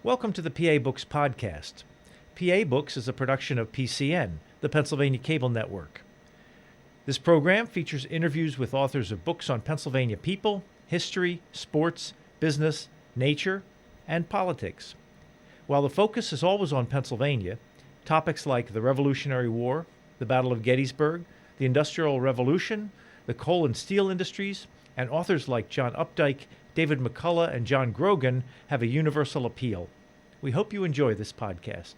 Welcome to the PA Books podcast. PA Books is a production of PCN, the Pennsylvania Cable Network. This program features interviews with authors of books on Pennsylvania people, history, sports, business, nature, and politics. While the focus is always on Pennsylvania, topics like the Revolutionary War, the Battle of Gettysburg, the Industrial Revolution, the coal and steel industries, and authors like John Updike, David McCullough, and John Grogan have a universal appeal. We hope you enjoy this podcast.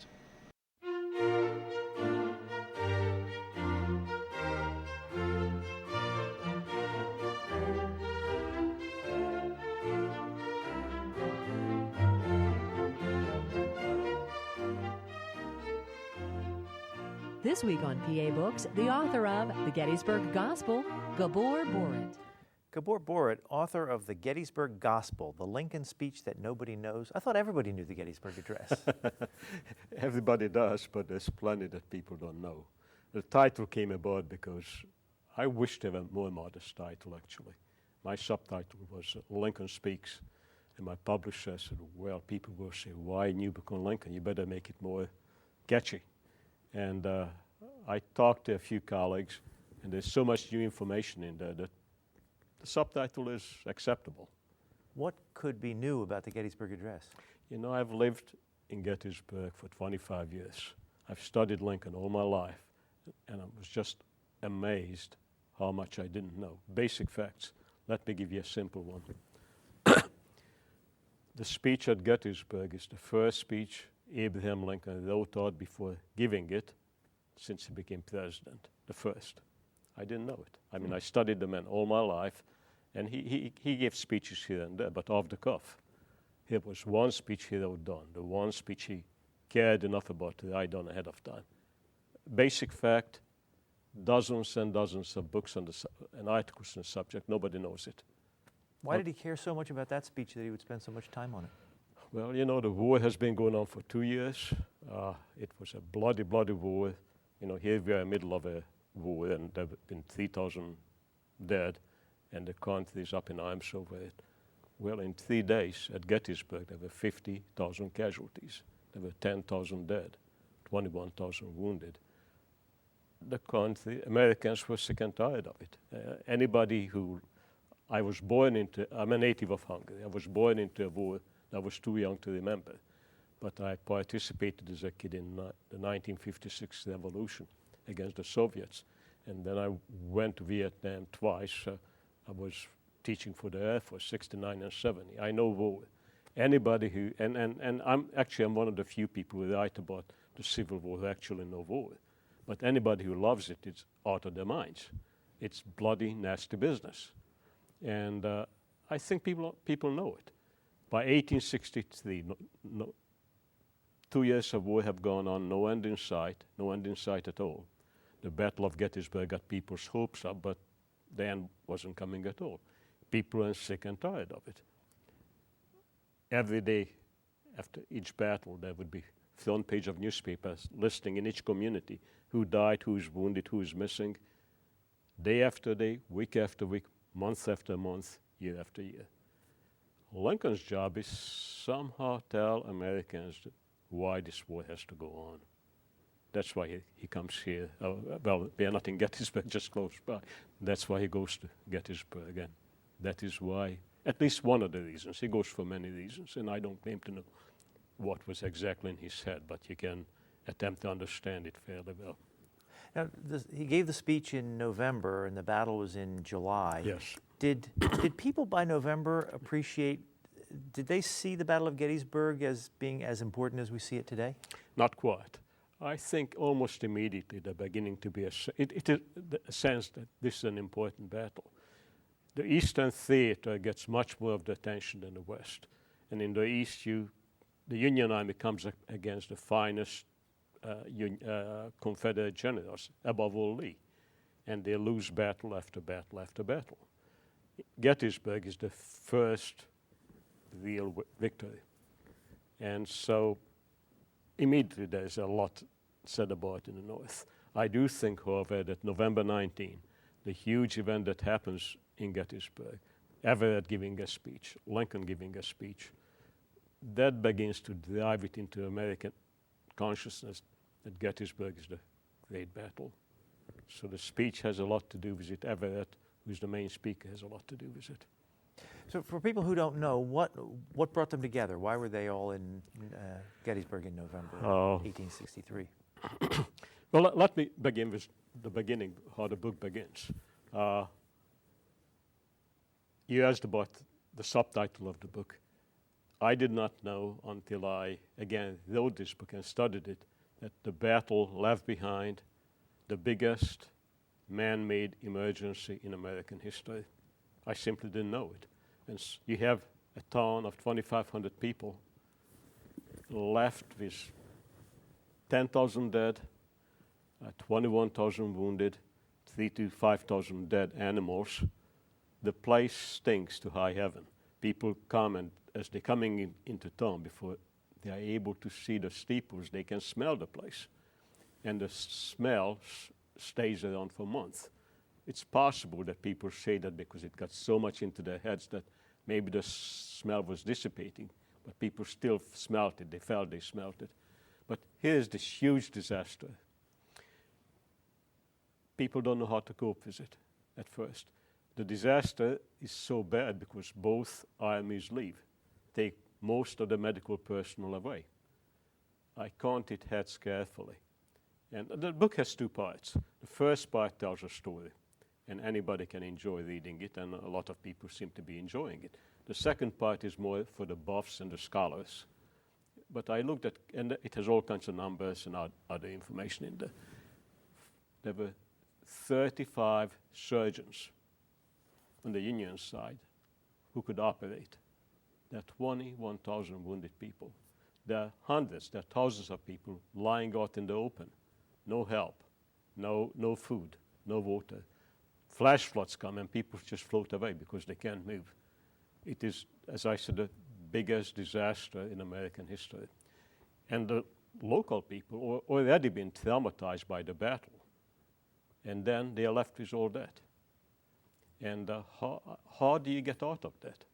This week on PA Books, the author of The Gettysburg Gospel, Gabor Boritt. Gabor Boritt, author of The Gettysburg Gospel, the Lincoln speech that nobody knows. I thought everybody knew the Gettysburg Address. Everybody does, but there's plenty that people don't know. The title came about because I wish there were a more modest title, actually. My subtitle was Lincoln Speaks, and my publisher said, well, people will say, why a new book on Lincoln? You better make it more catchy. And I talked to a few colleagues, and there's so much new information in there that the subtitle is acceptable. What could be new about the Gettysburg Address? You know, I've lived in Gettysburg for 25 years. I've studied Lincoln all my life, and I was just amazed how much I didn't know. Basic facts. Let me give you a simple one. The speech at Gettysburg is the first speech Abraham Lincoln wrote out before giving it since he became president, the first. I didn't know it. I mean, I studied the man all my life, and he gave speeches here and there, but off the cuff. Here was one speech he wrote down, the one speech he cared enough about to write down ahead of time. Basic fact, dozens and dozens of books on and articles on the subject, nobody knows it. Why did he care so much about that speech that he would spend so much time on it? Well, you know, the war has been going on for 2 years. It was a bloody, bloody war. You know, here we are in the middle of a war, and there have been 3,000 dead, and the country is up in arms over it. Well, in 3 days at Gettysburg, there were 50,000 casualties. There were 10,000 dead, 21,000 wounded. The country, Americans were sick and tired of it. I'm a native of Hungary. I was born into a war I was too young to remember, but I participated as a kid in the 1956 revolution against the Soviets, and then I went to Vietnam twice. I was teaching for the Air Force, 69 and 70. I know war. Anybody who, and I'm one of the few people who write about the Civil War who actually know war, but anybody who loves it is out of their minds. It's bloody, nasty business, and I think people know it. By 1863, 2 years of war have gone on, no end in sight at all. The Battle of Gettysburg got people's hopes up, but the end wasn't coming at all. People are sick and tired of it. Every day after each battle, there would be front page of newspapers listing in each community who died, who is wounded, who is missing, day after day, week after week, month after month, year after year. Lincoln's job is somehow tell Americans why this war has to go on. That's why he comes here. Well, we are not in Gettysburg, just close by. That's why he goes to Gettysburg, and that is why, at least one of the reasons. He goes for many reasons, and I don't claim to know what was exactly in his head, but you can attempt to understand it fairly well. Now, he gave the speech in November, and the battle was in July. Yes. Did people by November did they see the Battle of Gettysburg as being as important as we see it today? Not quite. I think almost immediately they're beginning to be a sense that this is an important battle. The Eastern theater gets much more of the attention than the West. And in the East, the Union Army comes against the finest Confederate generals, above all Lee. And they lose battle after battle after battle. Gettysburg is the first real victory. And so immediately there's a lot said about in the North. I do think, however, that November 19, the huge event that happens in Gettysburg, Everett giving a speech, Lincoln giving a speech, that begins to drive it into American consciousness that Gettysburg is the great battle. So the speech has a lot to do with it. Everett, who's the main speaker, has a lot to do with it. So for people who don't know, what brought them together? Why were they all in Gettysburg in November 1863? Well, let me begin with the beginning, how the book begins. You asked about the subtitle of the book. I did not know until I, again, wrote this book and studied it, that the battle left behind the biggest man-made emergency in American history. I simply didn't know it. And you have a town of 2,500 people left with 10,000 dead, 21,000 wounded, 3,000 to 5,000 dead animals. The place stinks to high heaven. People come, and as they're coming into town, before they are able to see the steeples, they can smell the place. And the smell stays around for months. It's possible that people say that because it got so much into their heads that maybe the smell was dissipating, but people still smelt it. They felt they smelt it. But here's this huge disaster. People don't know how to cope with it at first. The disaster is so bad because both armies leave, take most of the medical personnel away. I counted heads carefully. And the book has two parts. The first part tells a story, and anybody can enjoy reading it, and a lot of people seem to be enjoying it. The second part is more for the buffs and the scholars. But I looked at, and it has all kinds of numbers and other information in there. There were 35 surgeons on the Union side who could operate. There are 21,000 wounded people. There are hundreds, there are thousands of people lying out in the open. No help, no food, no water. Flash floods come and people just float away because they can't move. It is, as I said, the biggest disaster in American history. And the local people already been traumatized by the battle. And then they are left with all that. And how do you get out of that?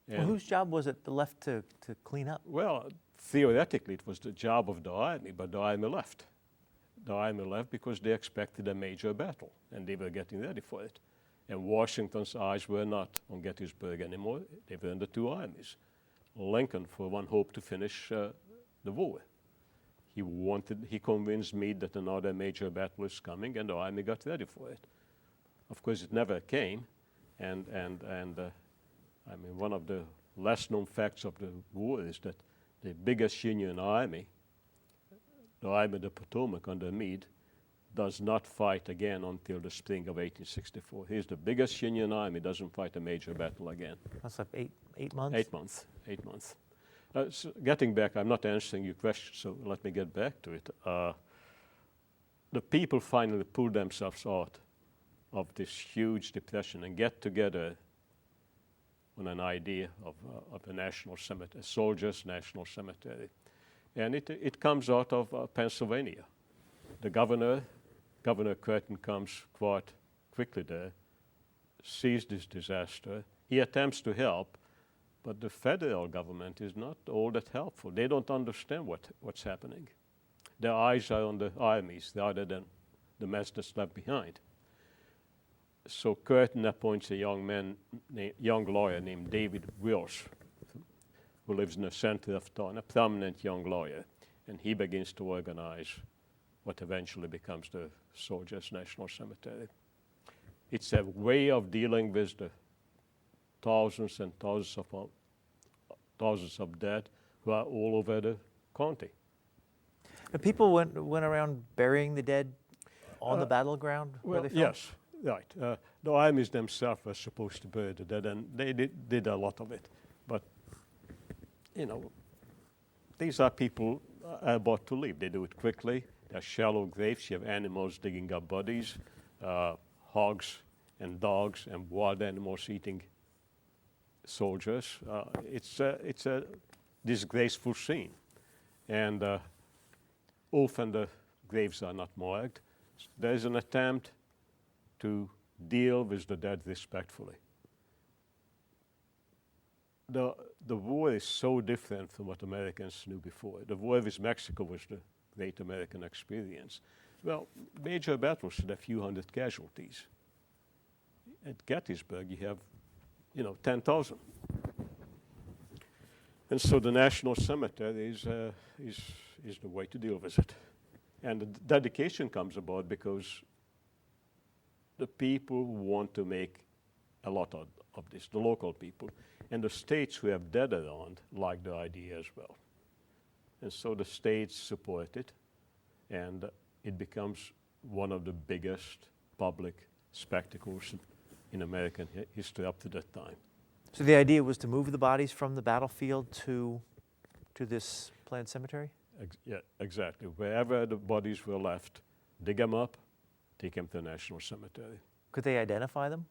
Well, whose job was it left to clean up? Well, theoretically it was the job of the army, but the army left. The army left because they expected a major battle, and they were getting ready for it. And Washington's eyes were not on Gettysburg anymore. They were on the two armies. Lincoln, for one, hoped to finish the war. He convinced Meade that another major battle is coming, and the army got ready for it. Of course, it never came, and I mean, one of the less-known facts of the war is that the biggest Union army, the Army of the Potomac under Meade, does not fight again until the spring of 1864. Here's the biggest Union army, doesn't fight a major battle again. That's like eight months? 8 months. So getting back, I'm not answering your question, so let me get back to it. The people finally pulled themselves out of this huge depression and get together on an idea of a national cemetery, a soldiers' national cemetery. And it comes out of Pennsylvania. The Governor Curtin, comes quite quickly there, sees this disaster. He attempts to help, but the federal government is not all that helpful. They don't understand what's happening. Their eyes are on the armies rather than the mess that's left behind. So Curtin appoints a young lawyer named David Wills, who lives in the center of town, a prominent young lawyer, and he begins to organize what eventually becomes the Soldiers' National Cemetery. It's a way of dealing with the thousands and thousands of dead who are all over the county. The people went around burying the dead on the battleground where they fell? Yes, right. The armies themselves were supposed to bury the dead, and they did a lot of it. But, you know, these are people about to leave. They do it quickly. They're shallow graves. You have animals digging up bodies, hogs and dogs and wild animals eating soldiers. It's a disgraceful scene. And often the graves are not marked. There's an attempt to deal with the dead respectfully. The the war is so different from what Americans knew before. The war with Mexico was the great American experience. Well, major battles had a few hundred casualties. At Gettysburg, you have, 10,000. And so the National Cemetery is the way to deal with it. And the dedication comes about because the people want to make a lot of this, the local people. And the states who have dead around like the idea as well. And so the states support it, and it becomes one of the biggest public spectacles in American history up to that time. So the idea was to move the bodies from the battlefield to this planned cemetery? Yeah, exactly. Wherever the bodies were left, dig them up, take them to the National Cemetery. Could they identify them?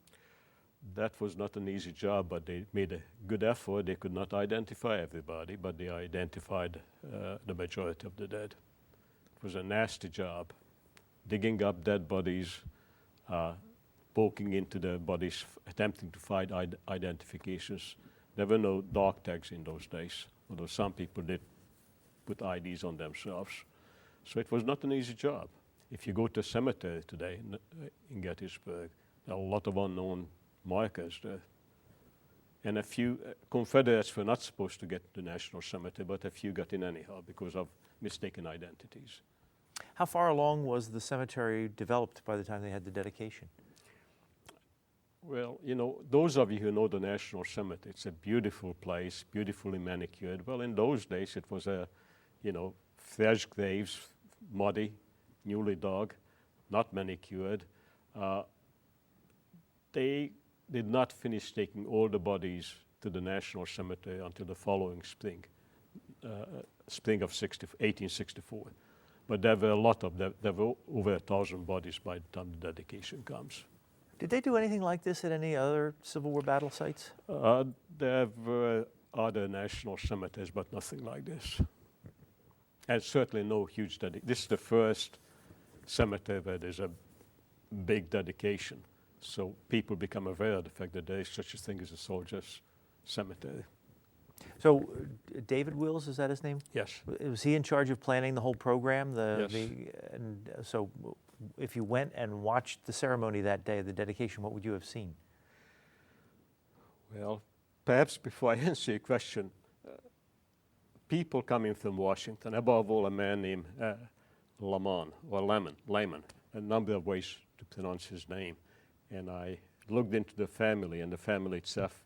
That was not an easy job, but they made a good effort. They could not identify everybody, but they identified the majority of the dead. It was a nasty job, digging up dead bodies, poking into the bodies, attempting to find identifications. There were no dog tags in those days, although some people did put IDs on themselves. So it was not an easy job. If you go to a cemetery today in Gettysburg, there are a lot of unknown markers there. And a few Confederates were not supposed to get to the National Cemetery, but a few got in anyhow because of mistaken identities. How far along was the cemetery developed by the time they had the dedication? Well, those of you who know the National Cemetery, it's a beautiful place, beautifully manicured. Well, in those days, it was fresh graves, muddy, newly dug, not manicured. They did not finish taking all the bodies to the National Cemetery until the following spring, spring of 1864. But there were a lot of them. There were over 1,000 bodies by the time the dedication comes. Did they do anything like this at any other Civil War battle sites? There were other national cemeteries, but nothing like this. And certainly no huge dedication. This is the first cemetery where there's a big dedication. So people become aware of the fact that there is such a thing as a soldiers' cemetery. So David Wills, is that his name? Yes. Was he in charge of planning the whole program? Yes. And so if you went and watched the ceremony that day of the dedication, what would you have seen? Well, perhaps before I answer your question, people coming from Washington, above all a man named Layman, a number of ways to pronounce his name. And I looked into the family, and the family itself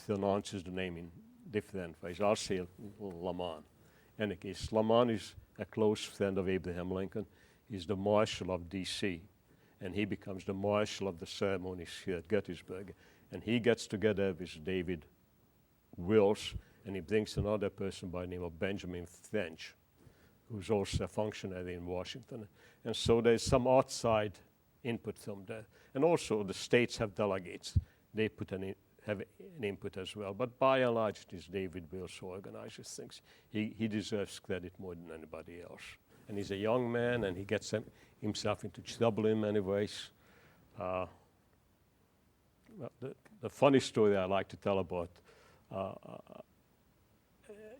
pronounces the name in different ways. I'll say Layman. In any case, Layman is a close friend of Abraham Lincoln. He's the Marshal of D.C., and he becomes the Marshal of the ceremonies here at Gettysburg. And he gets together with David Wills, and he brings another person by the name of Benjamin French, who's also a functionary in Washington. And so there's some outside input from there. And also the states have delegates. They have an input as well. But by and large, it is David Wills who organizes things. He deserves credit more than anybody else. And he's a young man, and he gets himself into trouble in many ways. Well, the funny story I like to tell about,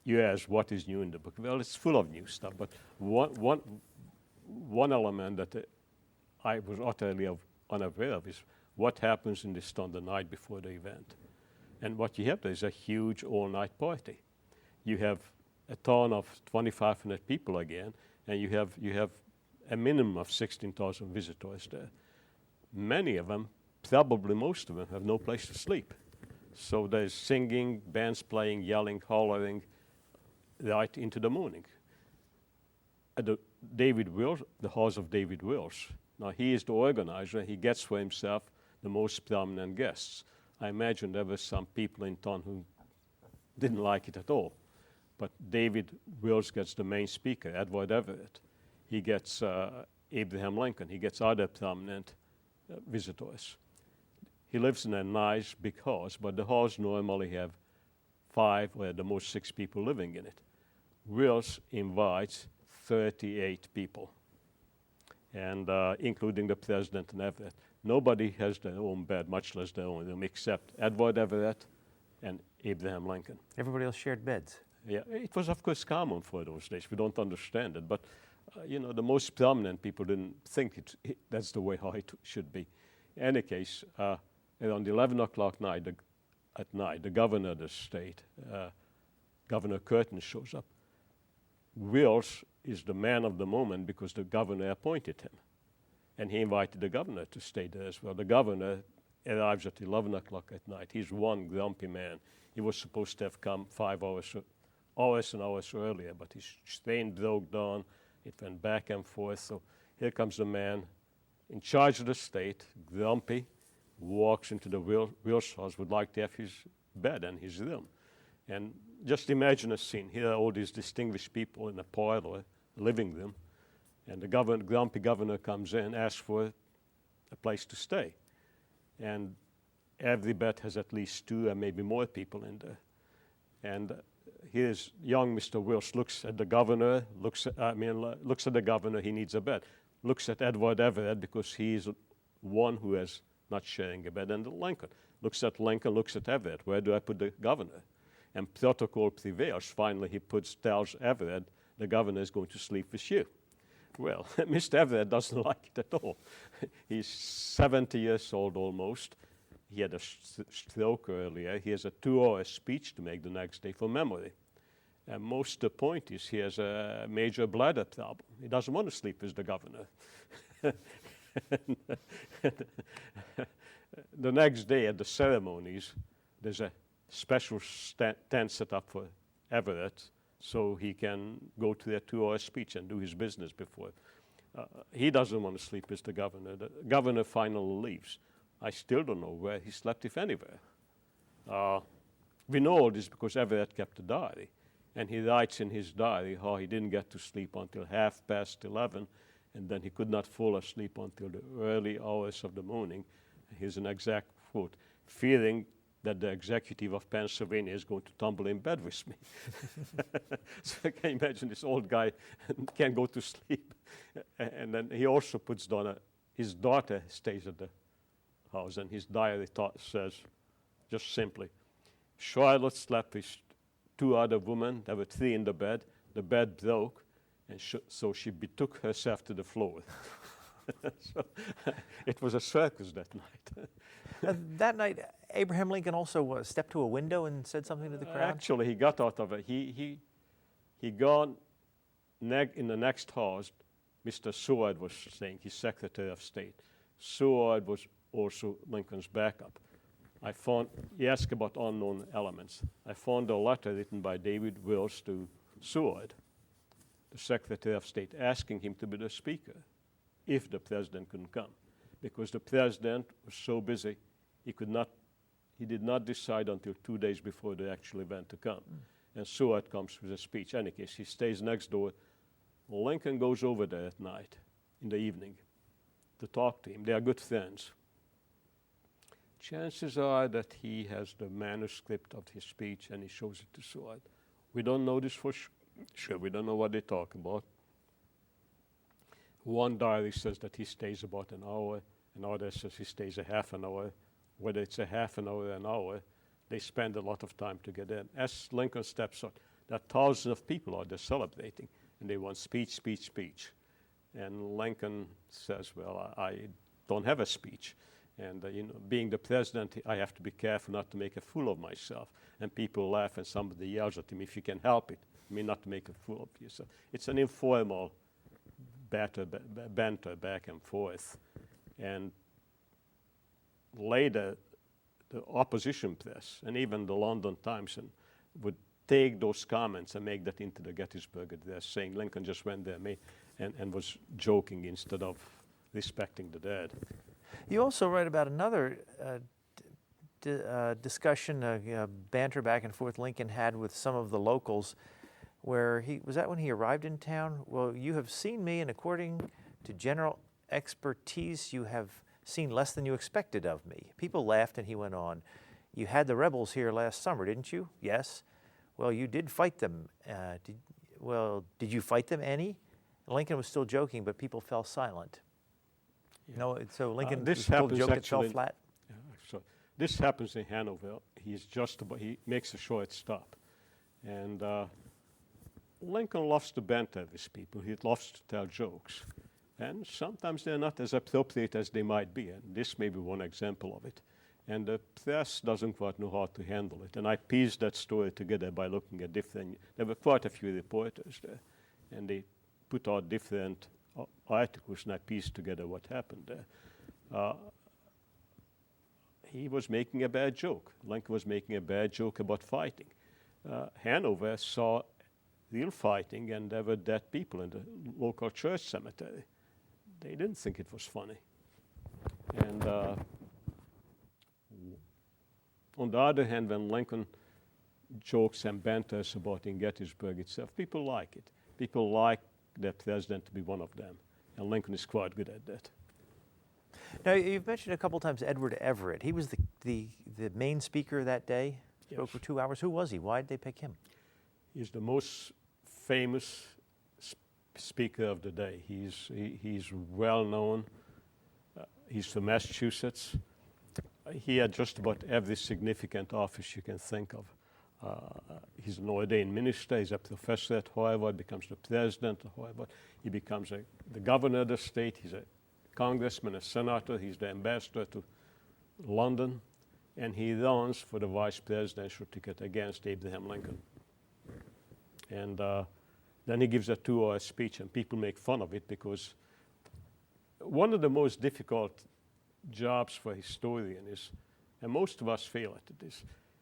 you ask what is new in the book. Well, it's full of new stuff, but one element that I was utterly unaware of is what happens in this town the night before the event. And what you have there is a huge all-night party. You have a town of 2,500 people again, and you have a minimum of 16,000 visitors there. Many of them, probably most of them, have no place to sleep. So there's singing, bands playing, yelling, hollering, right into the morning. At the house of David Wills. Now, he is the organizer. He gets for himself the most prominent guests. I imagine there were some people in town who didn't like it at all. But David Wills gets the main speaker, Edward Everett. He gets Abraham Lincoln. He gets other prominent visitors. He lives in a nice big house, but the house normally have 5 or at the most 6 people living in it. Wills invites 38 people, and including the president and Everett. Nobody has their own bed, much less their own room, except Edward Everett and Abraham Lincoln. Everybody else shared beds. Yeah, it was of course common for those days. We don't understand it, but the most prominent people didn't think that's the way how it should be. In any case, around 11 o'clock at night, the governor of the state, Governor Curtin, shows up. Wills is the man of the moment because the governor appointed him. And he invited the governor to stay there as well. The governor arrives at 11 o'clock at night. He's one grumpy man. He was supposed to have come 5 hours and hours earlier, but his train broke down. It went back and forth. So here comes the man in charge of the state, grumpy, walks into the Wills house, would like to have his bed and his room. And just imagine a scene. Here are all these distinguished people in a parlor, living room, and the grumpy governor comes in, asks for a place to stay. And every bed has at least 2 and maybe more people in there. And here's young Mr. Wills looks at the governor, looks at the governor, he needs a bed. Looks at Edward Everett because he's one who is not sharing a bed. And Lincoln looks at Everett, where do I put the governor? And protocol prevails. Finally, he tells Everett, the governor is going to sleep with you. Well, Mr. Everett doesn't like it at all. He's 70 years old almost. He had a stroke earlier. He has a 2-hour speech to make the next day for memory. And most the point is he has a major bladder problem. He doesn't want to sleep with the governor. The next day at the ceremonies, there's a special tent set up for Everett so he can go to that 2-hour speech and do his business before. He doesn't want to sleep with the governor. The governor finally leaves. I still don't know where he slept, if anywhere. We know all this because Everett kept a diary. And he writes in his diary how he didn't get to sleep until 11:30, and then he could not fall asleep until the early hours of the morning. Here's an exact quote, fearing that the executive of Pennsylvania is going to tumble in bed with me. So I can imagine this old guy can't go to sleep. And then he also puts down his daughter stays at the house, and his diary says just simply, Charlotte slept with 2 other women. There were 3 in the bed. The bed broke, and so she betook herself to the floor. So it was a circus that night. That night, Abraham Lincoln also stepped to a window and said something to the crowd? Actually, he got out of it. He gone in the next house. Mr. Seward was staying, his Secretary of State. Seward was also Lincoln's backup. He asked about unknown elements. I found a letter written by David Wills to Seward, the Secretary of State, asking him to be the speaker if the president couldn't come, because the president was so busy he did not decide until 2 days before the actual event to come. And Seward comes with a speech. In any case, he stays next door. Lincoln goes over there at night, in the evening, to talk to him. They are good friends. Chances are that he has the manuscript of his speech and he shows it to Seward. We don't know this for sure. We don't know what they talk about. One diary says that he stays about an hour, another says he stays a half an hour. Whether it's a half an hour or an hour, they spend a lot of time to get in. As Lincoln steps out, there are thousands of people out there celebrating, and they want speech. And Lincoln says, well, I don't have a speech. And being the president, I have to be careful not to make a fool of myself. And people laugh, and somebody yells at him, if you can help it, not to make a fool of yourself. It's an informal banter back and forth. And later, the opposition press and even the London Times would take those comments and make that into the Gettysburg Address, saying Lincoln just went there and was joking instead of respecting the dead. You also write about another discussion, banter back and forth Lincoln had with some of the locals, where was that when he arrived in town? Well, you have seen me, and according to general expertise, you have seen less than you expected of me. People laughed, and he went on, you had the rebels here last summer, didn't you? Yes. Well, you did fight them. Did you fight them any? Lincoln was still joking, but people fell silent. Yeah. So Lincoln was still joking, it fell flat? Yeah, so this happens in Hanover. he makes a short stop. And Lincoln loves to banter with people. He loves to tell jokes. And sometimes they're not as appropriate as they might be. And this may be one example of it. And the press doesn't quite know how to handle it. And I pieced that story together by looking at there were quite a few reporters there. And they put out different articles, and I pieced together what happened there. He was making a bad joke. Lincoln was making a bad joke about fighting. Hanover saw real fighting, and there were dead people in the local church cemetery. They didn't think it was funny. And on the other hand, when Lincoln jokes and banters about in Gettysburg itself, people like it. People like the president to be one of them, and Lincoln is quite good at that. Now, you've mentioned a couple times Edward Everett. He was the main speaker that day, spoke for 2 hours. Who was he? Why did they pick him? He's the most famous speaker of the day. He's well known. He's from Massachusetts. He had just about every significant office you can think of. He's an ordained minister. He's a professor at Harvard, becomes the president of Harvard. He becomes the governor of the state. He's a congressman, a senator. He's the ambassador to London. And he runs for the vice presidential ticket against Abraham Lincoln. And then he gives a 2-hour speech, and people make fun of it because one of the most difficult jobs for a historian is, and most of us fail at it,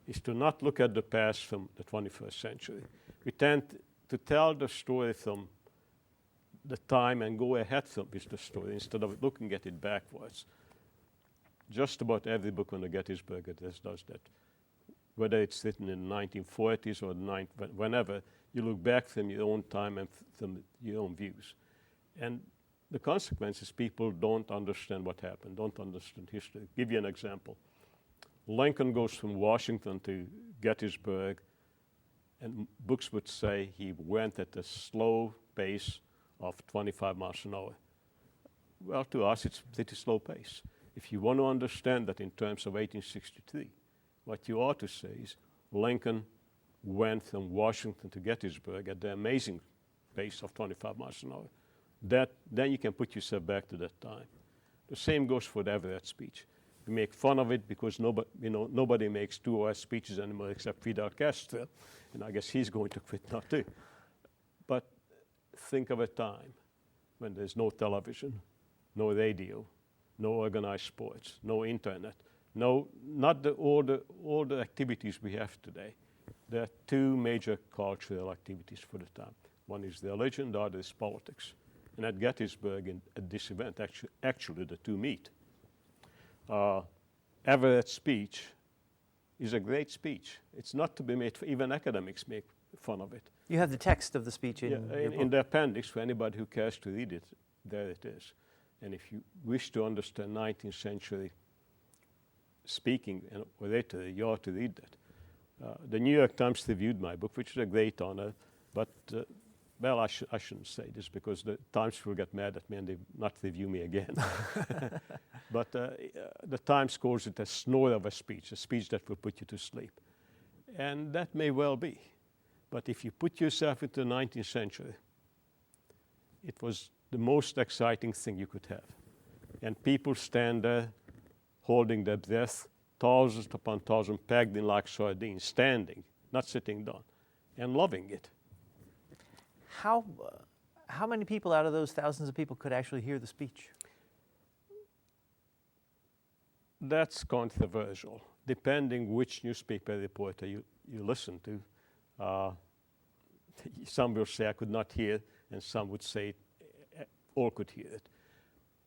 is to not look at the past from the 21st century. We tend to tell the story from the time and go ahead with the story instead of looking at it backwards. Just about every book on the Gettysburg Address does that. Whether it's written in the 1940s or whenever, you look back from your own time and from your own views. And the consequence is people don't understand what happened, don't understand history. Give you an example. Lincoln goes from Washington to Gettysburg, and books would say he went at a slow pace of 25 miles an hour. Well, to us, it's a pretty slow pace. If you want to understand that in terms of 1863, what you ought to say is Lincoln went from Washington to Gettysburg at the amazing pace of 25 miles an hour. Then you can put yourself back to that time. The same goes for the Everett speech. We make fun of it because nobody makes 2-hour speeches anymore except Fidel Castro, and I guess he's going to quit now too. But think of a time when there's no television, no radio, no organized sports, no internet, not all the activities we have today. There are 2 major cultural activities for the time. One is religion, the other is politics. And at Gettysburg, at this event, actually the 2 meet. Everett's speech is a great speech. It's not to be made, even academics make fun of it. You have the text of the speech in the appendix for anybody who cares to read it. There it is. And if you wish to understand 19th century speaking and oratory, you ought to read that. The New York Times reviewed my book, which is a great honor, but well, I shouldn't say this because the Times will get mad at me and they not review me again. But the Times calls it a snore of a speech that will put you to sleep. And that may well be. But if you put yourself into the 19th century, it was the most exciting thing you could have. And people stand there holding their breath, thousands upon thousands packed in like sardines, standing, not sitting down, and loving it. How many people out of those thousands of people could actually hear the speech? That's controversial, depending which newspaper reporter you listen to. Some will say I could not hear, and some would say all could hear it.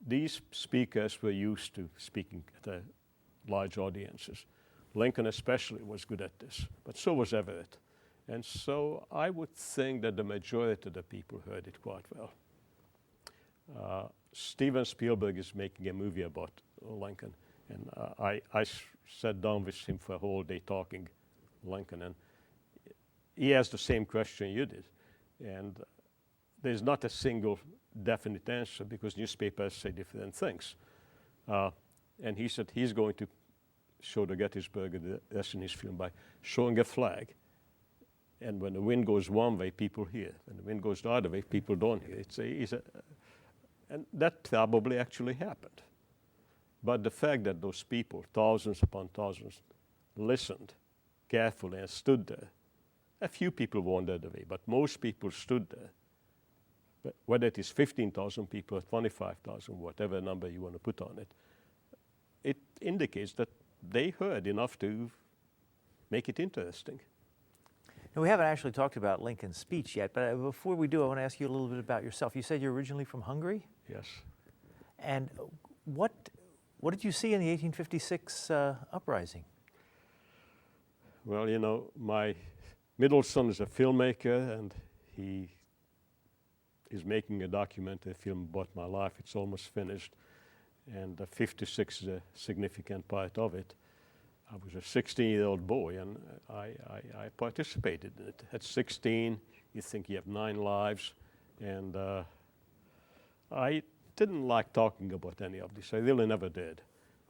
These speakers were used to speaking at large audiences. Lincoln especially was good at this, but so was Everett. And so I would think that the majority of the people heard it quite well. Steven Spielberg is making a movie about Lincoln, and I sat down with him for a whole day talking Lincoln, and he asked the same question you did. And there's not a single definite answer because newspapers say different things. And he said he's going to show the Gettysburg Address in his film by showing a flag. And when the wind goes one way, people hear. When the wind goes the other way, people don't hear. And that probably actually happened. But the fact that those people, thousands upon thousands, listened carefully and stood there. A few people wandered away, but most people stood there. But whether it is 15,000 people or 25,000, whatever number you want to put on it, it indicates that they heard enough to make it interesting. Now, we haven't actually talked about Lincoln's speech yet, but before we do, I want to ask you a little bit about yourself. You said you're originally from Hungary? Yes. And what did you see in the 1856 uprising? Well, you know, my middle son is a filmmaker, and he is making a documentary film about my life. It's almost finished, and 56 is a significant part of it. I was a 16-year-old boy, and I participated in it. At 16, you think you have 9 lives, and I didn't like talking about any of this. I really never did,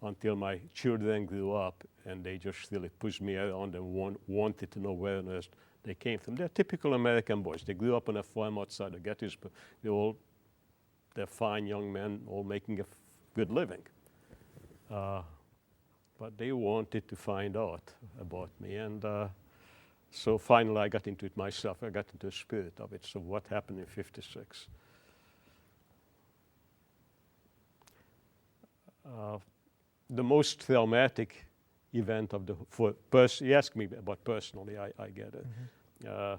until my children grew up, and they just really pushed me around and wanted to know where on earth they came from. They're typical American boys. They grew up on a farm outside of Gettysburg. They're fine young men, all making a good living. But they wanted to find out about me, and so finally I got into it myself. I got into the spirit of it. So what happened in 56? The most traumatic event of you asked me about personally, I get it. I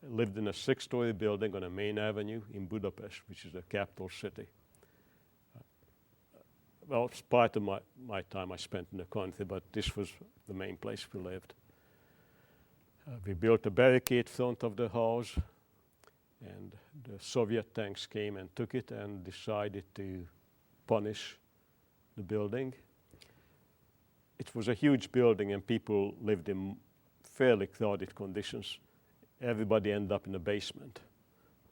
lived in a 6-story building on a main avenue in Budapest, which is the capital city. Well, it's part of my time I spent in the country, but this was the main place we lived. We built a barricade front of the house, and the Soviet tanks came and took it and decided to punish the building. It was a huge building, and people lived in fairly crowded conditions. Everybody ended up in the basement.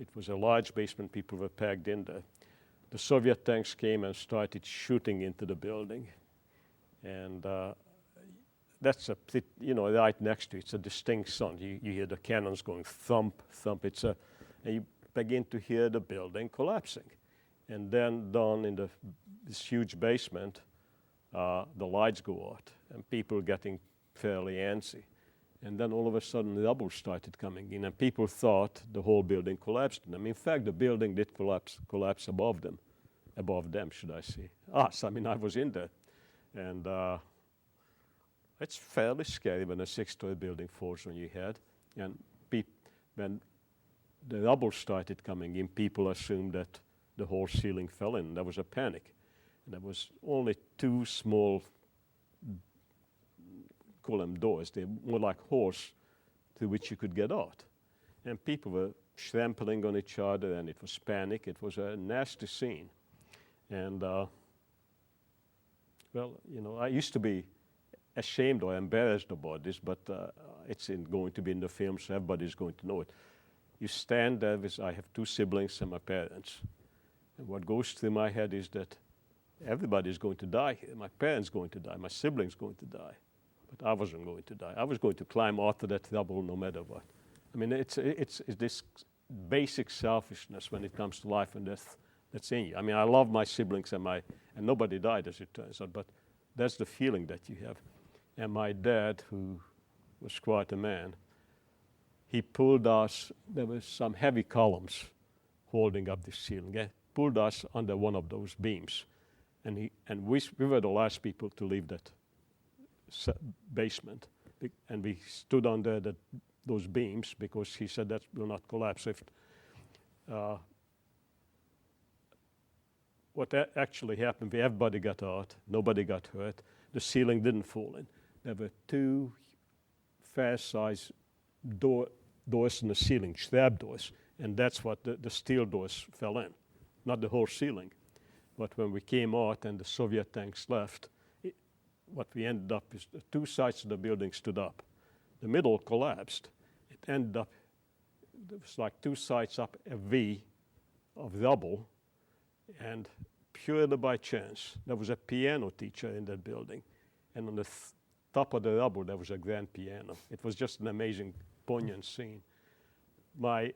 It was a large basement. People were packed in there. The Soviet tanks came and started shooting into the building. And that's right next to it. It's a distinct sound. You hear the cannons going thump, thump. And you begin to hear the building collapsing. And then down in this huge basement, the lights go out, and people getting fairly antsy. And then all of a sudden, rubble started coming in, and people thought the whole building collapsed on them. In fact, the building did collapse above them, should I say. I was in there. And it's fairly scary when a 6-story building falls on your head. And when the rubble started coming in, people assumed that the whole ceiling fell in. There was a panic. And there was only 2 small, call them doors. They're more like holes through which you could get out. And people were trampling on each other, and it was panic. It was a nasty scene. And, I used to be ashamed or embarrassed about this, but it's going to be in the film, so everybody's going to know it. You stand there I have 2 siblings and my parents. And what goes through my head is that everybody's going to die here. My parents going to die. My siblings going to die. But I wasn't going to die. I was going to climb out of that rubble no matter what. I mean, it's this basic selfishness when it comes to life and death that's in you. I mean, I love my siblings and nobody died, as it turns out, but that's the feeling that you have. And my dad, who was quite a man, he pulled us. There were some heavy columns holding up the ceiling. He pulled us under one of those beams. And we were the last people to leave that basement. And we stood under those beams because he said that will not collapse. What actually happened, everybody got out, nobody got hurt. The ceiling didn't fall in. There were 2 fair-sized doors in the ceiling, slab doors, and that's what the steel doors fell in, not the whole ceiling. But when we came out and the Soviet tanks left, what we ended up is the 2 sides of the building stood up. The middle collapsed. It ended up, it was like 2 sides up, a V of rubble, and purely by chance, there was a piano teacher in that building. and on the top of the rubble there was a grand piano. It was just an amazing, poignant scene. My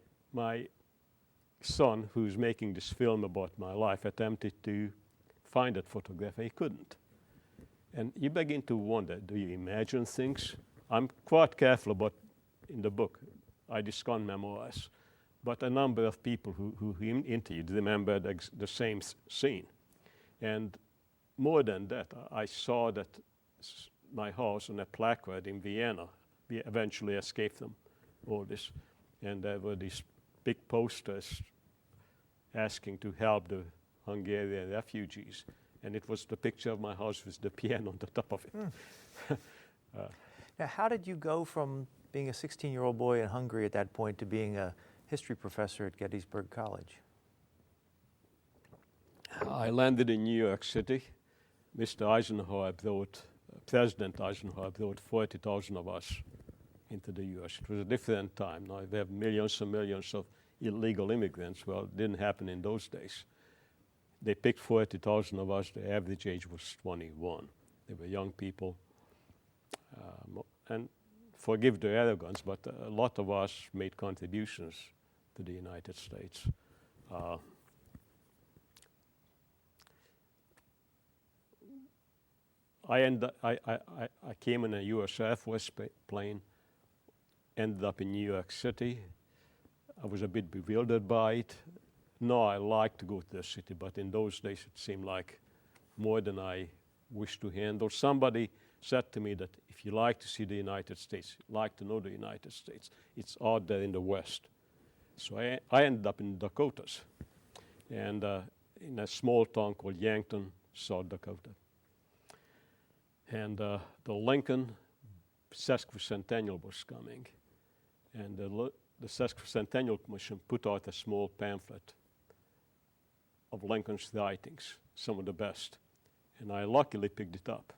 son, who's making this film about my life, attempted to find that photograph, and he couldn't. And you begin to wonder, do you imagine things? I'm quite careful about, in the book, I discount memoirs, but a number of people who interviewed remembered the same scene. And more than that, I saw that my house on a placard in Vienna. We eventually escaped from all this. And there were these big posters asking to help the Hungarian refugees. And it was the picture of my house with the piano on the top of it. Now, how did you go from being a 16-year-old boy in Hungary at that point to being a history professor at Gettysburg College? I landed in New York City. Mr. Eisenhower brought, President Eisenhower brought 40,000 of us into the U.S. It was a different time. Now we have millions and millions of illegal immigrants. Well, it didn't happen in those days. They picked 40,000 of us. The average age was 21. They were young people. And forgive the arrogance, but a lot of us made contributions to the United States. I came in a U.S. Air Force plane, ended up in New York City. I was a bit bewildered by it. No, I like to go to the city, but in those days it seemed like more than I wished to handle. Somebody said to me that if you like to see the United States, like to know the United States, it's out there in the West. So I ended up in Dakotas, and in a small town called Yankton, South Dakota. And the Lincoln sesquicentennial was coming, and the Sesquicentennial Commission put out a small pamphlet of Lincoln's writings, some of the best. And I luckily picked it up.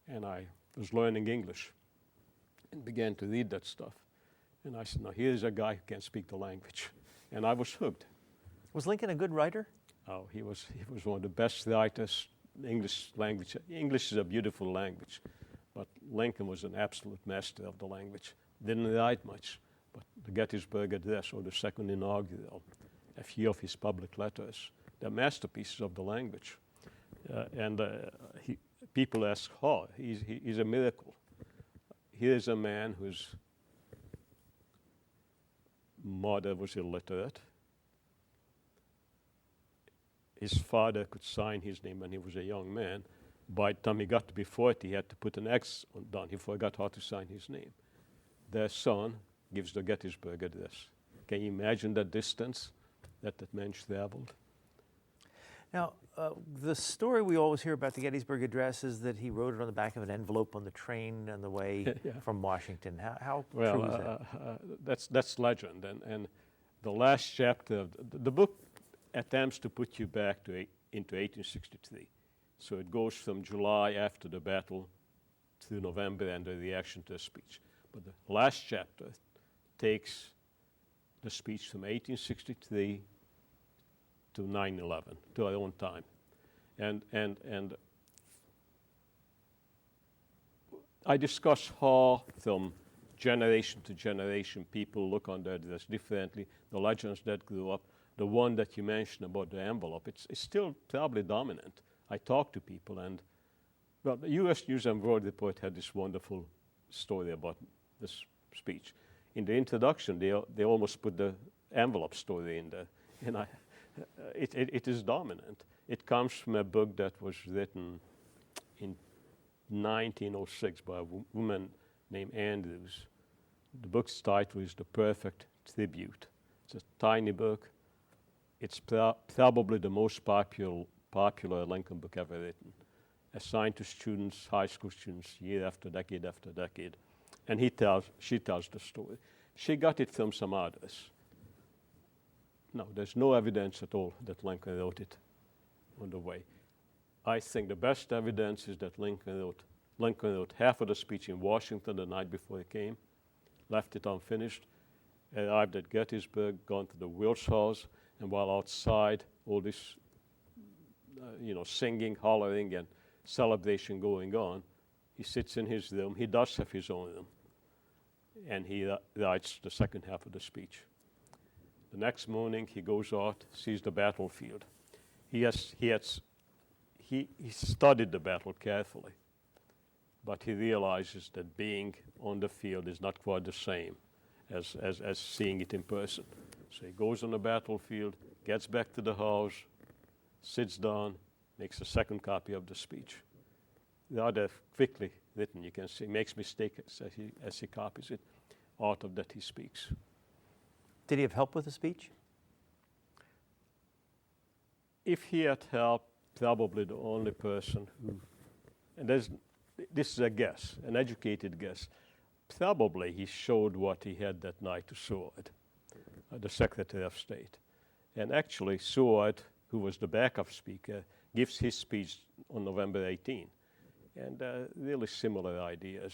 And I was learning English and began to read that stuff. And I said, now here's a guy who can speak the language. And I was hooked. Was Lincoln a good writer? Oh, he was one of the best writers. English language. English is a beautiful language, but Lincoln was an absolute master of the language. Didn't write much, but the Gettysburg Address or the Second Inaugural, a few of his public letters, they're masterpieces of the language. People ask, how? He's a miracle. Here's a man whose mother was illiterate. His father could sign his name when he was a young man. By the time he got to be 40, he had to put an X down. He forgot how to sign his name. Their son gives the Gettysburg Address. Can you imagine that distance that man traveled? Now, the story we always hear about the Gettysburg Address is that he wrote it on the back of an envelope on the train on the way from Washington. How true is that? That's legend. And the last chapter of the book attempts to put you back into 1863. So it goes from July after the battle to November and the reaction to the speech. But the last chapter takes the speech from 1863 to 9/11, to our own time. And I discuss how from generation to generation people look on the address differently, the legends that grew up. The one that you mentioned about the envelope, it's still probably dominant. I talk to people, and well, the U.S. News and World Report had this wonderful story about this speech. In the introduction, they almost put the envelope story in there, and it is dominant. It comes from a book that was written in 1906 by a woman named Andrews. The book's title is The Perfect Tribute. It's a tiny book. It's probably the most popular Lincoln book ever written, assigned to students, high school students, year after decade after decade. And she tells the story. She got it from some others. No, there's no evidence at all that Lincoln wrote it on the way. I think the best evidence is that Lincoln wrote half of the speech in Washington the night before he came, left it unfinished, arrived at Gettysburg, gone to the Wills House, and while outside, all this, singing, hollering, and celebration going on, He sits in his room. He does have his own room. And he writes the second half of the speech. The next morning, he goes out, sees the battlefield. He studied the battle carefully, but he realizes that being on the field is not quite the same as seeing it in person. So he goes on the battlefield, gets back to the house, sits down, makes a second copy of the speech. Rather quickly written, you can see, makes mistakes as he copies it. Out of that he speaks. Did he have help with the speech? If he had help, probably the only person who, and this is a guess, an educated guess, probably he showed what he had that night to Seward, the Secretary of State. And actually Seward, who was the backup speaker, gives his speech on November 18. And really similar ideas.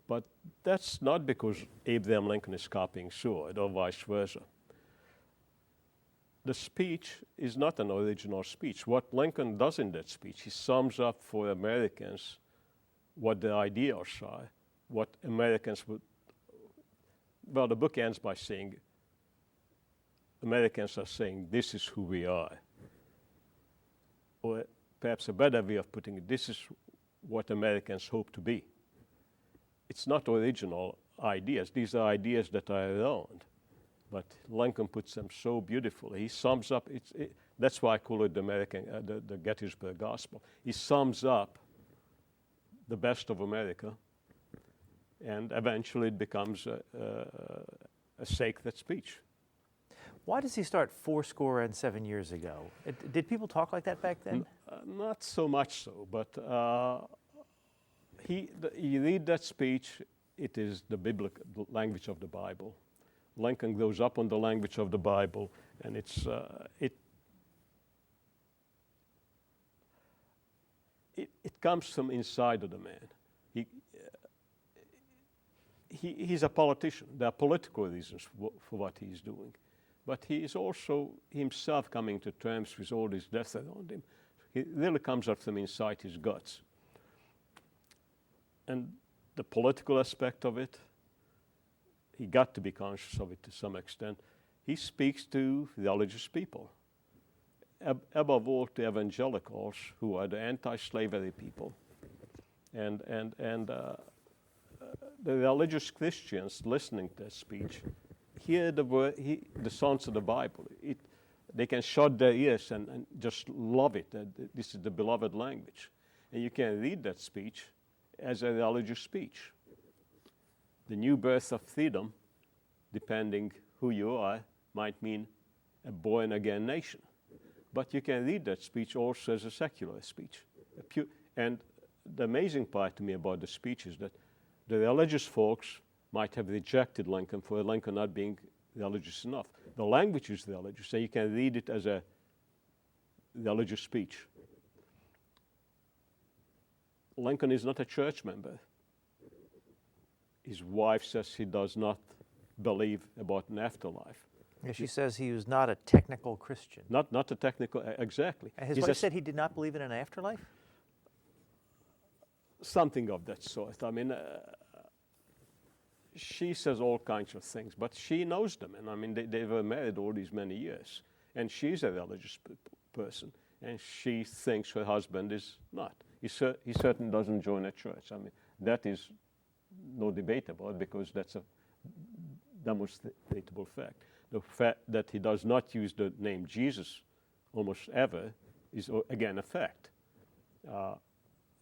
But that's not because Abraham Lincoln is copying Seward or vice versa. The speech is not an original speech. What Lincoln does in that speech, he sums up for Americans what their ideals are, what Americans would, well, the book ends by saying, Americans are saying, this is who we are. Or perhaps a better way of putting it, this is what Americans hope to be. It's not original ideas. These are ideas that are around. But Lincoln puts them so beautifully. He sums up, that's why I call it the Gettysburg Gospel. He sums up the best of America, and eventually it becomes a sacred speech. Why does he start 7 years ago? Did people talk like that back then? Not so much so, but you read that speech, it is the biblical language of the Bible. Lincoln grows up on the language of the Bible, and it comes from inside of the man. He's a politician. There are political reasons for what he's doing. But he is also himself coming to terms with all this death around him. He really comes up from inside his guts. And the political aspect of it, he got to be conscious of it to some extent. He speaks to religious people, above all to evangelicals who are the anti-slavery people. And the religious Christians listening to that speech hear the sounds of the Bible. They can shut their ears and just love it. This is the beloved language. And you can read that speech as a religious speech. The new birth of freedom, depending who you are, might mean a born-again nation. But you can read that speech also as a secular speech. And the amazing part to me about the speech is that the religious folks might have rejected Lincoln for Lincoln not being religious enough. The language is religious, and you can read it as a religious speech. Lincoln is not a church member. His wife says he does not believe about an afterlife. Yeah, she says he was not a technical Christian. Not a technical, exactly. And his wife said he did not believe in an afterlife? Something of that sort. I mean, she says all kinds of things, but she knows them. And I mean, they were married all these many years. And she's a religious person. And she thinks her husband is not. He certainly doesn't join a church. I mean, that is no debate about it, because that's a demonstrable fact. The fact that he does not use the name Jesus almost ever is, again, a fact.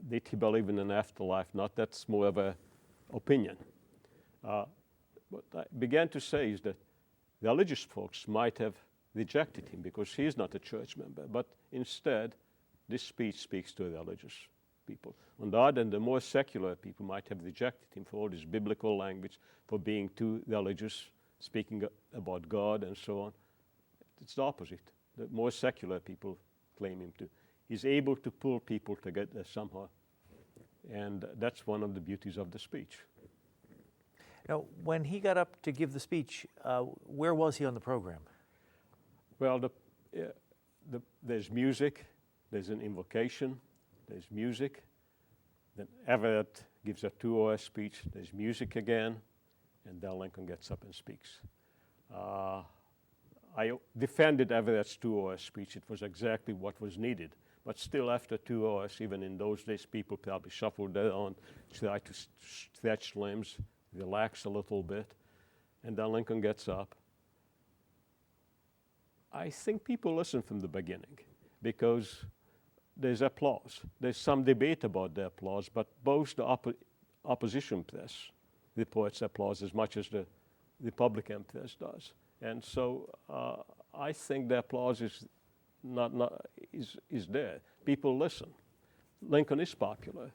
Did he believe in an afterlife? Not. That's more of an opinion. What I began to say is that religious folks might have rejected him because he is not a church member, but instead, this speech speaks to religious people. On the other hand, the more secular people might have rejected him for all this biblical language, for being too religious, speaking about God and so on. It's the opposite. The more secular people claim him to. He's able to pull people together somehow. And that's one of the beauties of the speech. Now, when he got up to give the speech, where was he on the program? Well, there's music, there's an invocation, there's music, Then Everett gives a 2-hour speech. There's music again, and then Lincoln gets up and speaks. I defended Everett's 2-hour speech. It was exactly what was needed. But still, after 2 hours, even in those days, people probably shuffled around, tried to stretch limbs, relax a little bit. And then Lincoln gets up. I think people listen from the beginning because there's applause. There's some debate about the applause, but both the opposition press reports applause as much as the Republican press does. And so I think the applause is is there. People listen. Lincoln is popular.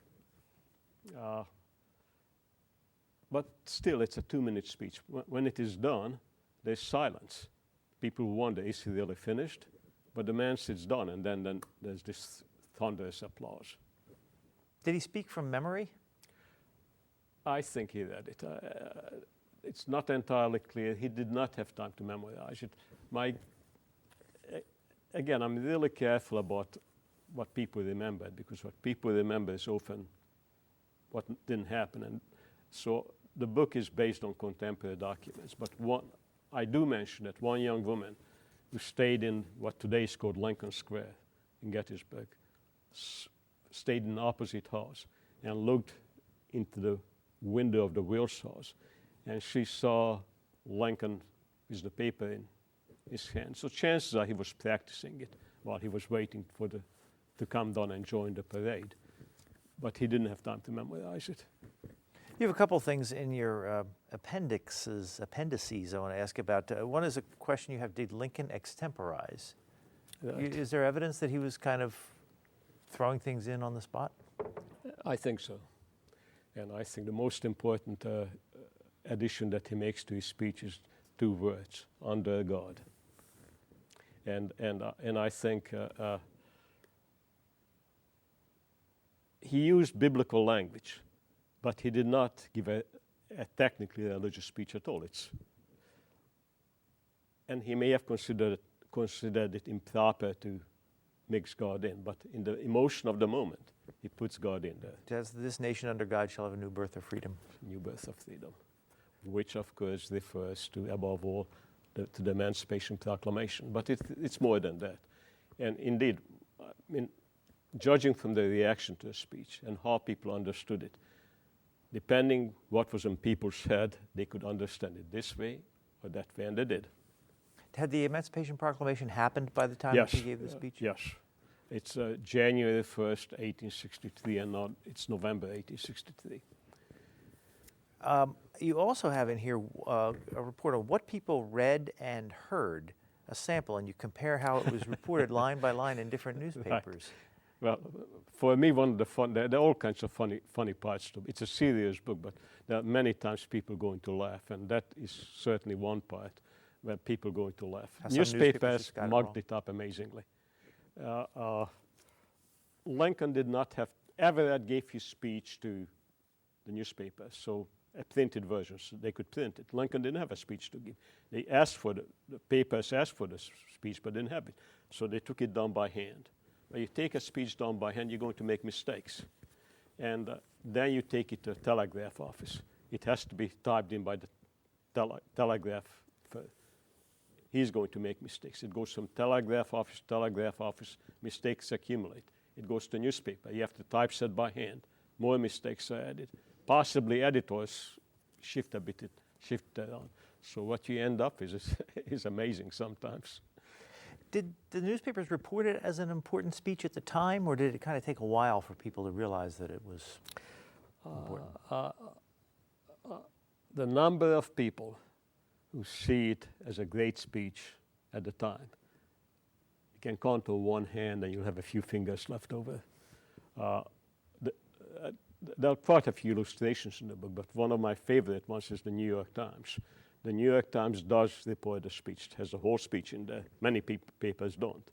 But still, it's a 2-minute speech. When it is done, there's silence. People wonder, is he really finished? But the man sits down, and then there's this thunderous applause. Did he speak from memory? I think he read it. It's not entirely clear. He did not have time to memorize it. Again, I'm really careful about what people remember, because what people remember is often what didn't happen. And so the book is based on contemporary documents. But I do mention that one young woman who stayed in what today is called Lincoln Square in Gettysburg, stayed in the opposite house and looked into the window of the Wills house, and she saw Lincoln with the paper in his hand. So chances are he was practicing it while he was waiting for to come down and join the parade. But he didn't have time to memorize it. You have a couple things in your appendices I want to ask about. One is a question you have, did Lincoln extemporize? Right. Is there evidence that he was kind of throwing things in on the spot? I think so. And I think the most important addition that he makes to his speech is 2 words, under God. And I think he used biblical language, but he did not give a technically religious speech at all. And he may have considered it improper to mix God in, but in the emotion of the moment, he puts God in there. As this nation under God shall have a new birth of freedom. New birth of freedom, which of course refers to, above all, to the Emancipation Proclamation. But it's more than that. And indeed, I mean, judging from the reaction to the speech and how people understood it, depending what was in people's head, they could understand it this way or that way, and they did. Had the Emancipation Proclamation happened by the time Yes. he gave the speech? Yes. It's January 1st, 1863, and now it's November 1863. You also have in here a report of what people read and heard, a sample, and you compare how it was reported line by line in different newspapers. Right. Well, for me, one of the there are all kinds of funny parts to it. It's a serious book, but there are many times people going to laugh, and that is certainly one part where people going to laugh. Newspapers mugged it up amazingly. Lincoln did not have, Everett gave his speech to the newspapers, so a printed version, so they could print it. Lincoln didn't have a speech to give. They asked for the papers asked for the speech, but didn't have it. So they took it down by hand. When you take a speech down by hand, you're going to make mistakes. And then you take it to a telegraph office. It has to be typed in by the telegraph. He's going to make mistakes. It goes from telegraph office, mistakes accumulate. It goes to newspaper. You have to typeset by hand. More mistakes are added. Possibly editors shift around. So what you end up is amazing sometimes. Did the newspapers report it as an important speech at the time, or did it kind of take a while for people to realize that it was important? The number of people who see it as a great speech at the time, you can count on one hand and you'll have a few fingers left over. There are quite a few illustrations in the book, but one of my favorite ones is the New York Times. The New York Times does report the speech. It has the whole speech in there. Many papers don't.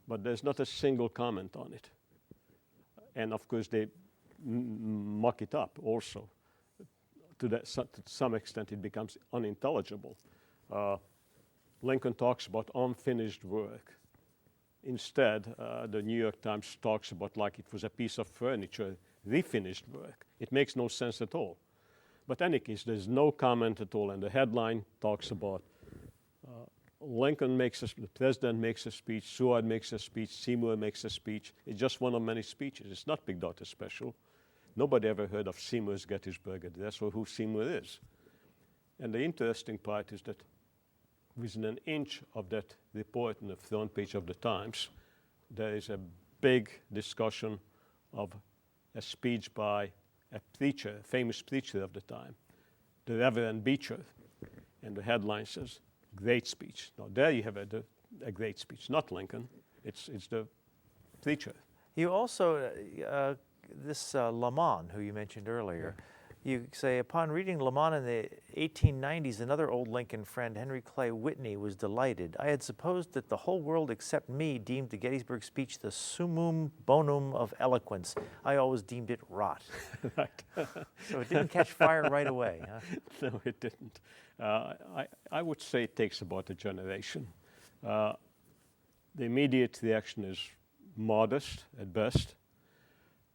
But there's not a single comment on it. And of course, they muck it up also. To some extent, it becomes unintelligible. Lincoln talks about unfinished work. Instead, the New York Times talks about like it was a piece of furniture refinished work. It makes no sense at all. But in any case, there's no comment at all, and the headline talks about the president makes a speech, Seward makes a speech, Seymour makes a speech. It's just one of many speeches. It's not Big Daughter special. Nobody ever heard of Seymour's Gettysburg Address or who Seymour is. And the interesting part is that within an inch of that report on the front page of the Times, there is a big discussion of a speech by a preacher, a famous preacher of the time, the Reverend Beecher. And the headline says, "Great speech." Now there you have a great speech, not Lincoln. It's the preacher. You also, Lamon, who you mentioned earlier, you say, upon reading Lamon in the 1890s, another old Lincoln friend, Henry Clay Whitney, was delighted. I had supposed that the whole world except me deemed the Gettysburg speech the summum bonum of eloquence. I always deemed it rot. Right. So it didn't catch fire right away, huh? No, it didn't. I would say it takes about a generation. The immediate reaction is modest at best.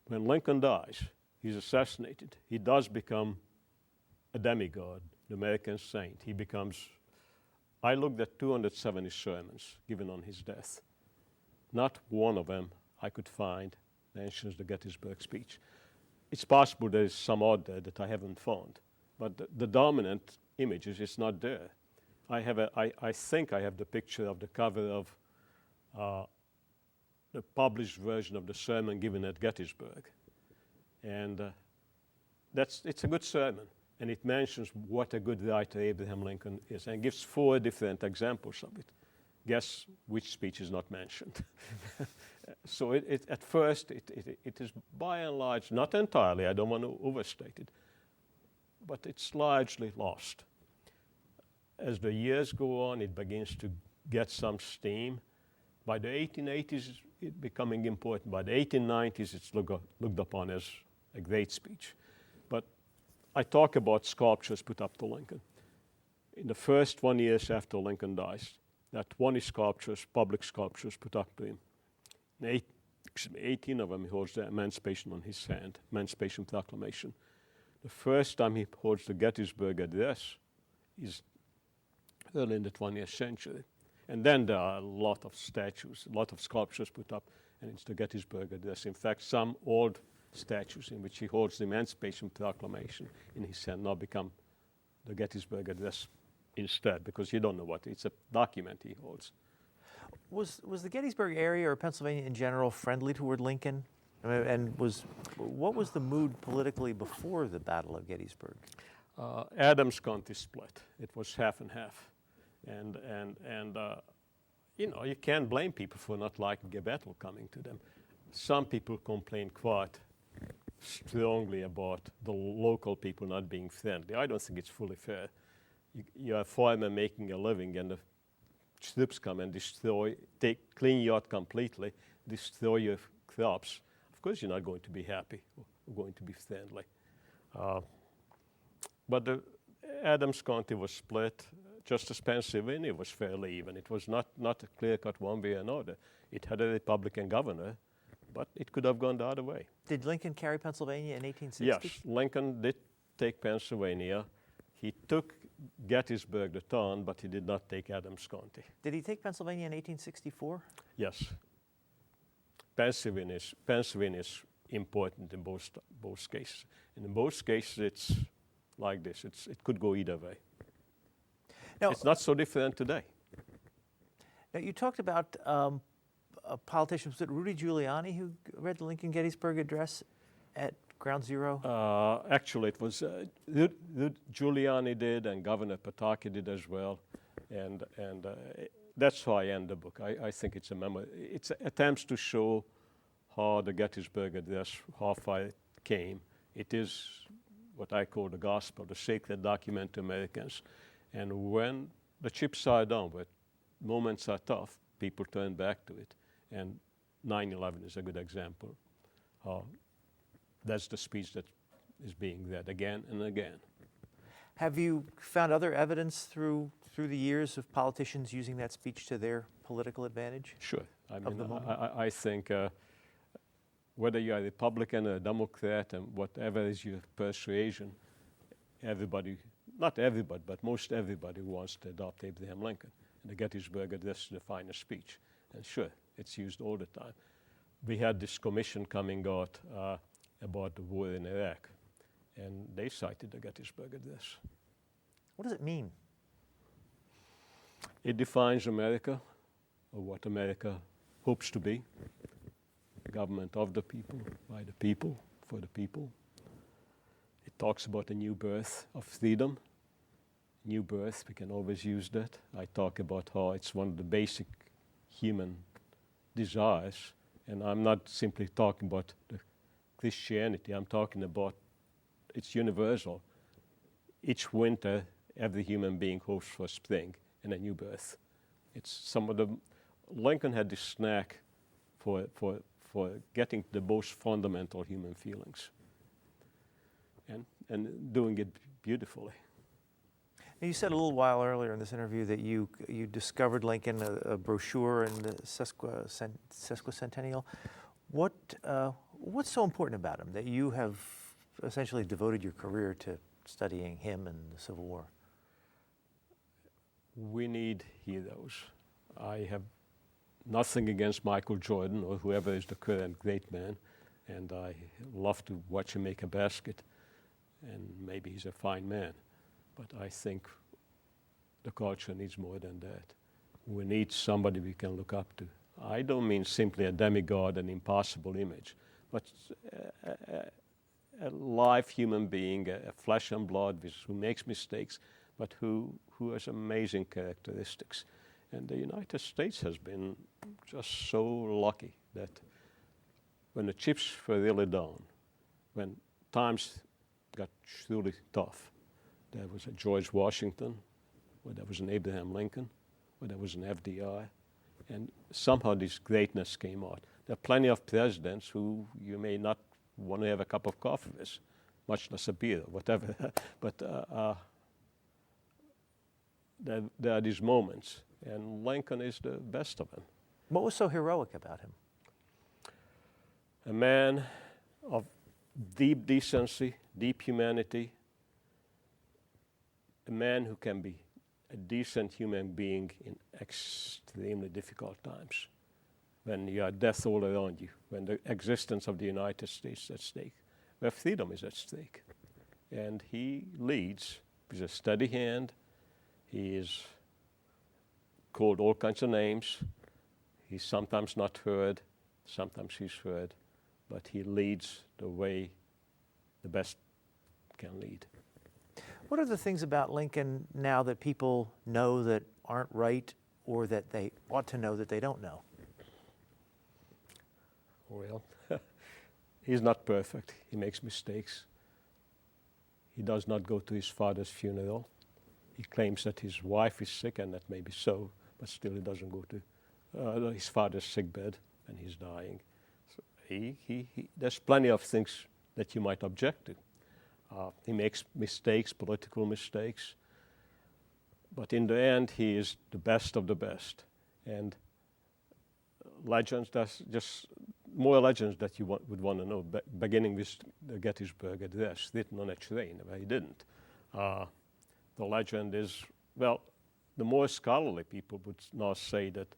When Lincoln dies, he's assassinated. He does become a demigod, the American saint. He becomes, I looked at 270 sermons given on his death. Not one of them I could find mentions the Gettysburg speech. It's possible there is some out there that I haven't found, but the dominant image is not there. I think I have the picture of the cover of the published version of the sermon given at Gettysburg. And it's a good sermon, and it mentions what a good writer Abraham Lincoln is, and gives 4 different examples of it. Guess which speech is not mentioned. So at first, it is by and large, not entirely, I don't want to overstate it, but it's largely lost. As the years go on, it begins to get some steam. By the 1880s, it's becoming important. By the 1890s, it's looked upon as a great speech. But I talk about sculptures put up to Lincoln. In the first 1 year after Lincoln dies, there are 20 sculptures, public sculptures put up to him. 18 of them he holds the Emancipation on his hand, Emancipation Proclamation. The first time he holds the Gettysburg Address is early in the 20th century. And then there are a lot of statues, a lot of sculptures put up, and it's the Gettysburg Address. In fact, some old statues in which he holds the Emancipation Proclamation in his hand now become the Gettysburg Address instead, because you don't know what it's a document he holds. Was the Gettysburg area or Pennsylvania in general friendly toward Lincoln? And what was the mood politically before the Battle of Gettysburg? Adams County split. It was half and half. And you can't blame people for not liking a battle coming to them. Some people complain quite strongly about the local people not being friendly. I don't think it's fully fair. You're a farmer making a living, and the troops come and clean you out completely, destroy your crops. Of course, you're not going to be happy or going to be friendly. But the Adams County was split, just as Pennsylvania was fairly even. It was not a clear-cut one way or another. It had a Republican governor, but it could have gone the other way. Did Lincoln carry Pennsylvania in 1860? Yes, Lincoln did take Pennsylvania. He took Gettysburg, the town, but he did not take Adams County. Did he take Pennsylvania in 1864? Yes. Pennsylvania is important in both cases. And in both cases, it's like this. It could go either way. Now, it's not so different today. Now, you talked about politicians. Was it Rudy Giuliani who read the Lincoln Gettysburg Address at Ground Zero? Actually, it was Giuliani did, and Governor Pataki did as well. And that's how I end the book. I think it's a memoir. It's attempts to show how the Gettysburg Address, how far it came. It is what I call the gospel, the sacred document to Americans. And when the chips are down, when moments are tough, people turn back to it. And 9/11 is a good example. That's the speech that is being read again and again. Have you found other evidence through the years of politicians using that speech to their political advantage? Sure. I think whether you're a Republican or a Democrat and whatever is your persuasion, everybody, not everybody, but most everybody wants to adopt Abraham Lincoln. And the Gettysburg Address is the finest speech. And sure, it's used all the time. We had this commission coming out about the war in Iraq, and they cited the Gettysburg Address. What does it mean? It defines America, or what America hopes to be. The government of the people, by the people, for the people. It talks about a new birth of freedom. New birth, we can always use that. I talk about how it's one of the basic human desires, and I'm not simply talking about the Christianity, I'm talking about it's universal. Each winter, every human being hopes for spring and a new birth. It's some of the, Lincoln had this knack for getting the most fundamental human feelings and doing it beautifully. You said a little while earlier in this interview that you discovered Lincoln, a brochure in the sesquicentennial. What's so important about him that you have essentially devoted your career to studying him and the Civil War? We need heroes. I have nothing against Michael Jordan or whoever is the current great man, and I love to watch him make a basket, and maybe he's a fine man. But I think the culture needs more than that. We need somebody we can look up to. I don't mean simply a demigod, an impossible image, but a live human being, a flesh and blood who makes mistakes, but who has amazing characteristics. And the United States has been just so lucky that when the chips were really down, when times got truly tough, there was a George Washington, or there was an Abraham Lincoln, or there was an FDR, and somehow this greatness came out. There are plenty of presidents who you may not want to have a cup of coffee with, much less a beer, whatever, but there are these moments, and Lincoln is the best of them. What was so heroic about him? A man of deep decency, deep humanity, a man who can be a decent human being in extremely difficult times, when you have death all around you, when the existence of the United States is at stake, where freedom is at stake. And he leads with a steady hand. He is called all kinds of names. He's sometimes not heard, sometimes he's heard, but he leads the way the best can lead. What are the things about Lincoln now that people know that aren't right, or that they ought to know that they don't know? Well, he's not perfect. He makes mistakes. He does not go to his father's funeral. He claims that his wife is sick, and that may be so, but still he doesn't go to his father's sickbed, and he's dying. So there's plenty of things that you might object to. He makes mistakes, political mistakes, but in the end, he is the best of the best. And legends, that's just more legends that you would want to know, beginning with the Gettysburg Address, written on a train, where he didn't. The legend is, well, the more scholarly people would now say that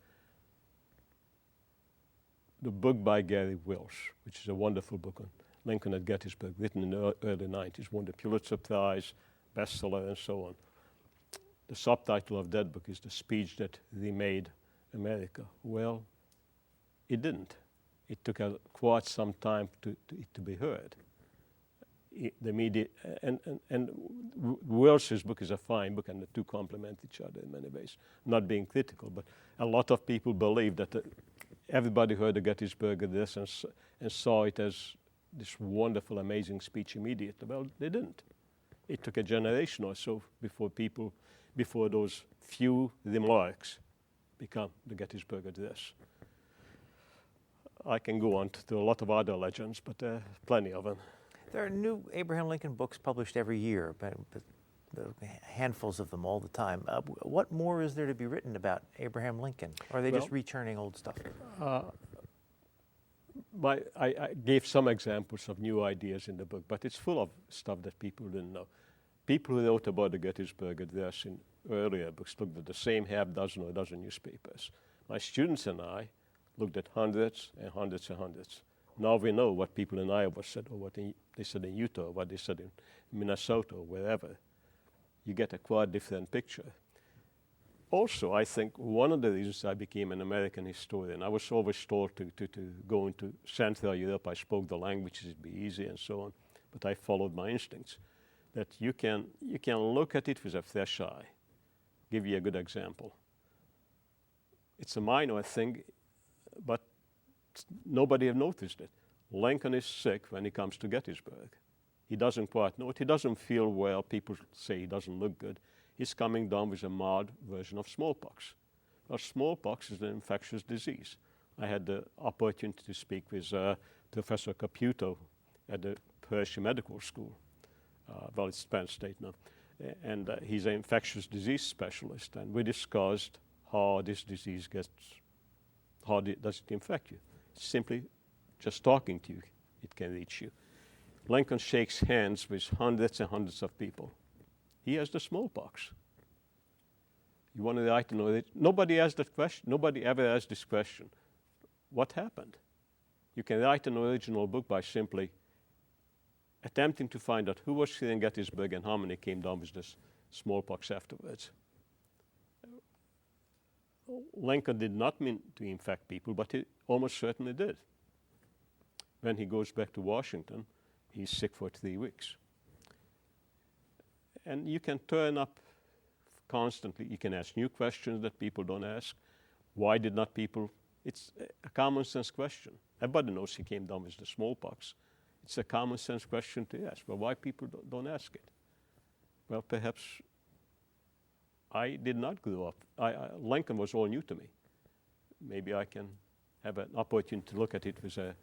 the book by Gary Wills, which is a wonderful book on Lincoln at Gettysburg, written in the early 90s, won the Pulitzer Prize, bestseller, and so on. The subtitle of that book is The Speech That Remade America. Well, it didn't. It took quite some time to be heard. The media, and Wells's book is a fine book, and the two complement each other in many ways. Not being critical, but a lot of people believe that everybody heard the Gettysburg Address and saw it as this wonderful, amazing speech immediately. Well, they didn't. It took a generation or so before those few remarks become the Gettysburg Address. I can go on to a lot of other legends, but there are plenty of them. There are new Abraham Lincoln books published every year, but handfuls of them all the time. What more is there to be written about Abraham Lincoln? Or are they just returning old stuff? I gave some examples of new ideas in the book, but it's full of stuff that people didn't know. People who wrote about the Gettysburg Address in earlier books looked at the same half dozen or a dozen newspapers. My students and I looked at hundreds and hundreds and hundreds. Now we know what people in Iowa said, or what they said in Utah, or what they said in Minnesota, or wherever. You get a quite different picture. Also, I think one of the reasons I became an American historian, I was always told to go into Central Europe. I spoke the languages, it'd be easy and so on, but I followed my instincts. That you can look at it with a fresh eye. Give you a good example. It's a minor thing, but nobody have noticed it. Lincoln is sick when he comes to Gettysburg. He doesn't quite know it. He doesn't feel well. People say he doesn't look good. He's coming down with a mild version of smallpox. Well, smallpox is an infectious disease. I had the opportunity to speak with Professor Caputo at the Hershey Medical School. Well, it's Penn State now. And he's an infectious disease specialist. And we discussed how this disease does it infect you. Simply just talking to you, it can reach you. Lincoln shakes hands with hundreds and hundreds of people. He has the smallpox. You want to write to know that? Nobody asked that question. Nobody ever asked this question. What happened? You can write an original book by simply attempting to find out who was here in Gettysburg and how many came down with this smallpox afterwards. Lincoln did not mean to infect people, but he almost certainly did. When he goes back to Washington, he's sick for 3 weeks. And you can turn up constantly. You can ask new questions that people don't ask. Why did not people? It's a common sense question. Everybody knows he came down with the smallpox. It's a common sense question to ask. Well, why people don't ask it? Well, perhaps I did not grow up. Lincoln was all new to me. Maybe I can have an opportunity to look at it with a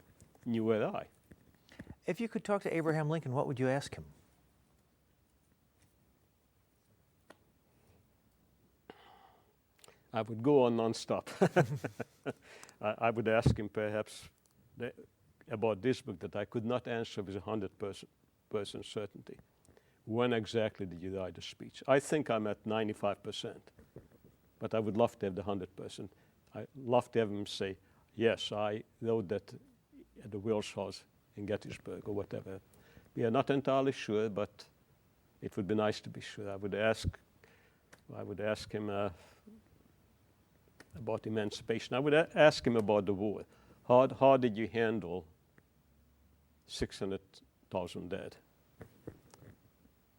newer eye. If you could talk to Abraham Lincoln, what would you ask him? I would go on nonstop. I would ask him perhaps about this book that I could not answer with 100% certainty. When exactly did you write the speech? I think I'm at 95%, but I would love to have the 100%. I'd love to have him say, yes, I wrote that at the Wills House in Gettysburg or whatever. We are not entirely sure, but it would be nice to be sure. I would ask him about emancipation. I would ask him about the war. How did you handle 600,000 dead?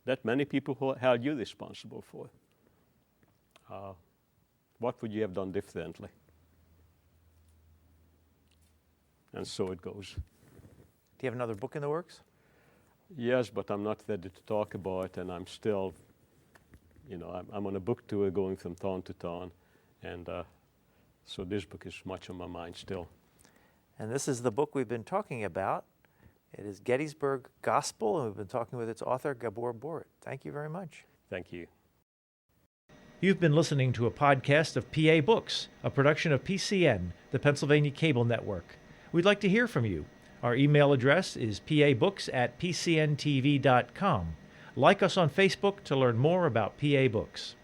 That many people held you responsible for. What would you have done differently? And so it goes. Do you have another book in the works? Yes, but I'm not ready to talk about it, and I'm still, I'm on a book tour going from town to town, and so this book is much on my mind still. And this is the book we've been talking about. It is Gettysburg Gospel, and we've been talking with its author, Gabor Boritt. Thank you very much. Thank you. You've been listening to a podcast of PA Books, a production of PCN, the Pennsylvania Cable Network. We'd like to hear from you. Our email address is pabooks@pcntv.com. Like us on Facebook to learn more about PA Books.